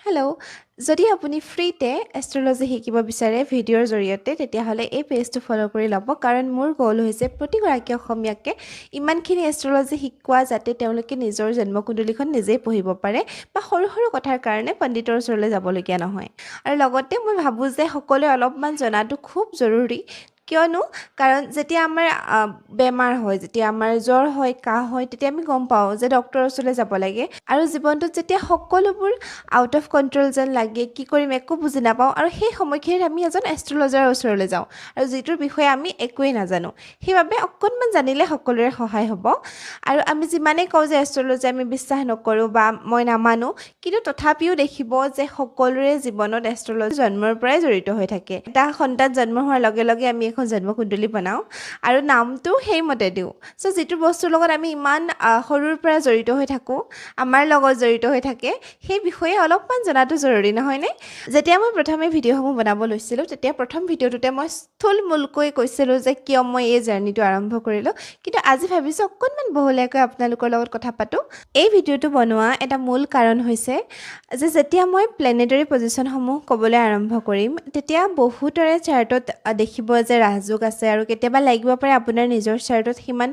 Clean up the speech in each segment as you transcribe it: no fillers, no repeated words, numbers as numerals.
Hello', যদি আপুনি ফ্ৰীতে এষ্ট্ৰলজি শিকিব বিচাৰে ভিডিঅ'ৰ জৰিয়তে তেতিয়াহ'লে এই পেজটো ফ'ল' কৰি ল'ব কাৰণ মোৰ গ'ল হৈছে প্ৰতিগৰাকী অসমীয়াকে ইমানখিনি এষ্ট্ৰলজি শিকোৱা যাতে তেওঁলোকে নিজৰ জন্মকুণ্ডলীখন নিজেই পঢ়িব পাৰে বা সৰু সৰু কথাৰ কাৰণে পণ্ডিতৰ ওচৰলৈ যাবলগীয়া নহয়। আৰু লগতে মই ভাবোঁ যে সকলোৱে অলপমান জনাটো খুব জৰুৰী কিয়নো কাৰণ যেতিয়া আমাৰ বেমাৰ হয়, যেতিয়া আমাৰ জ্বৰ হয়, কাহ হয়, তেতিয়া আমি গম পাওঁ যে ডক্তৰৰ ওচৰলৈ যাব লাগে আৰু জীৱনটোত যেতিয়া সকলোবোৰ আউট অফ কণ্ট্ৰল যেন লাগে কি কৰিম একো বুজি নাপাওঁ আৰু সেই সময়খিনিত আমি এজন এষ্ট্ৰলজাৰৰ ওচৰলৈ যাওঁ আৰু যিটোৰ বিষয়ে আমি একোৱেই নাজানো। সেইবাবে অকণমান জানিলে সকলোৰে সহায় হ'ব আৰু আমি যিমানেই কওঁ যে এষ্ট্ৰলজি আমি বিশ্বাস নকৰোঁ বা মই নামানো কিন্তু তথাপিও দেখিব যে সকলোৰে জীৱনত এষ্ট্ৰলজি জন্মৰ পৰাই জড়িত হৈ থাকে। এটা সন্তান জন্ম হোৱাৰ লগে লগে আমি এখন জন্মকুণ্ডলী বনাওঁ আৰু নামটো সেইমতে দিওঁ। চ' যিটো বস্তুৰ লগত আমি ইমান সৰুৰ পৰা জড়িত হৈ থাকোঁ, আমাৰ লগত জড়িত হৈ থাকে সেই বিষয়ে অলপমান জনাটো জৰুৰী নহয়নে? যেতিয়া মই প্ৰথমে ভিডিঅ'সমূহ বনাব লৈছিলোঁ তেতিয়া প্ৰথম ভিডিঅ'টোতে মই থুলমূলকৈ কৈছিলোঁ যে কিয় মই এই জাৰ্ণিটো আৰম্ভ কৰিলোঁ, কিন্তু আজি ভাবিছোঁ অকণমান বহলীয়াকৈ আপোনালোকৰ লগত কথা পাতোঁ। এই ভিডিঅ'টো বনোৱা এটা মূল কাৰণ হৈছে যে যেতিয়া মই প্লেনেটৰী পজিশ্যনসমূহ ক'বলৈ আৰম্ভ কৰিম তেতিয়া বহুতৰে চাৰ্টত দেখিব যে ৰাজযোগ আছে আৰু কেতিয়াবা লাগিব পাৰে আপোনাৰ নিজৰ চাৰ্টত সিমান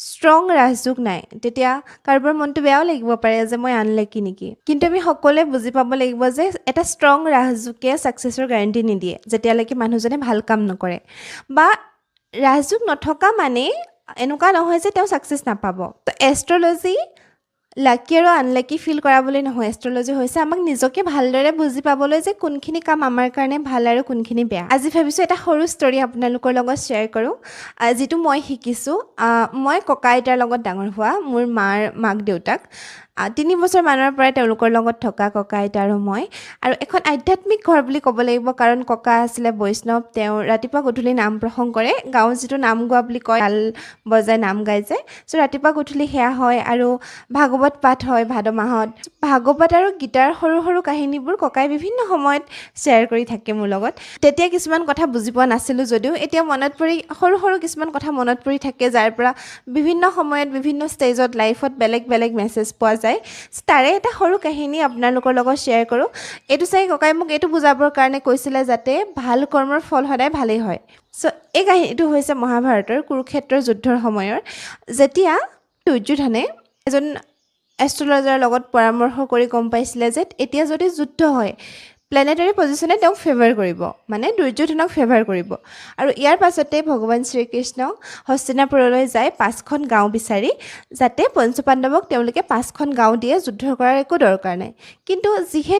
ষ্ট্ৰং ৰাজযোগ নাই, তেতিয়া কাৰোবাৰ মনটো বেয়াও লাগিব পাৰে যে মই আনলাকি নেকি। কিন্তু আমি সকলোৱে বুজি পাব লাগিব যে এটা ষ্ট্ৰং ৰাজযোগে ছাকচেছৰ গেৰাণ্টি নিদিয়ে যেতিয়ালৈকে মানুহজনে ভাল কাম নকৰে বা ৰাজযোগ নথকা মানে এনেকুৱা নহয় যে তেওঁ ছাকচেছ নাপাব। তো এষ্ট্ৰলজি লাকি আৰু আনলাকি ফিল কৰাবলৈ নহয়, এষ্ট্ৰলজি হৈছে আমাক নিজকে ভালদৰে বুজি পাবলৈ যে কোনখিনি কাম আমাৰ কাৰণে ভাল আৰু কোনখিনি বেয়া। আজি ভাবিছোঁ এটা সৰু ষ্টৰী আপোনালোকৰ লগত শ্বেয়াৰ কৰোঁ যিটো মই শিকিছোঁ। মই ককা আইতাৰ লগত ডাঙৰ হোৱা, মোৰ মাৰ মাক দেউতাক 3 বছৰমানৰ পৰাই তেওঁলোকৰ লগত থকা ককা আইতা আৰু মই। আৰু এখন আধ্যাত্মিক ঘৰ বুলি ক'ব লাগিব কাৰণ ককা আছিলে বৈষ্ণৱ, তেওঁ ৰাতিপুৱা গধূলি নাম প্ৰসংগ কৰে, গাঁৱত যিটো নাম গোৱা বুলি কয়, তাল বজাই নাম গাই যে, চ' ৰাতিপুৱা গধূলি সেয়া হয় আৰু ভাগৱত পাঠ হয় ভাদ মাহত। ভাগৱত আৰু গীতাৰ সৰু সৰু কাহিনীবোৰ ককাই বিভিন্ন সময়ত শ্বেয়াৰ কৰি থাকে মোৰ লগত। তেতিয়া কিছুমান কথা বুজি পোৱা নাছিলোঁ যদিও এতিয়া মনত পৰি সৰু সৰু কিছুমান কথা মনত পৰি থাকে যাৰ পৰা বিভিন্ন সময়ত বিভিন্ন ষ্টেজত লাইফত বেলেগ বেলেগ মেছেজ পোৱা যায়। তাৰে এটা সৰু কাহিনী আপোনালোকৰ লগত শ্বেয়াৰ কৰোঁ। এইটো চাই ককাই মোক এইটো বুজাবৰ কাৰণে কৈছিলে যাতে ভাল কৰ্মৰ ফল সদায় ভালেই হয়। চ' এই কাহিনীটো হৈছে মহাভাৰতৰ কুৰুক্ষেত্ৰৰ যুদ্ধৰ সময়ৰ, যেতিয়া দুৰ্যোধনে এজন এষ্ট্ৰলজাৰৰ লগত পৰামৰ্শ কৰি গম পাইছিলে যে এতিয়া যদি যুদ্ধ হয় প্লেনেটাৰী পজিশ্যনে তেওঁক ফেভাৰ কৰিব, মানে দুৰ্যোধনক ফেভাৰ কৰিব। আৰু ইয়াৰ পাছতে ভগৱান শ্ৰীকৃষ্ণ হস্তিনাপুৰলৈ যায় 5খন গাঁও বিচাৰি, যাতে পঞ্চপাণ্ডৱক তেওঁলোকে 5খন গাঁও দিয়ে, যুদ্ধ কৰাৰ একো দৰকাৰ নাই। কিন্তু যিহেতু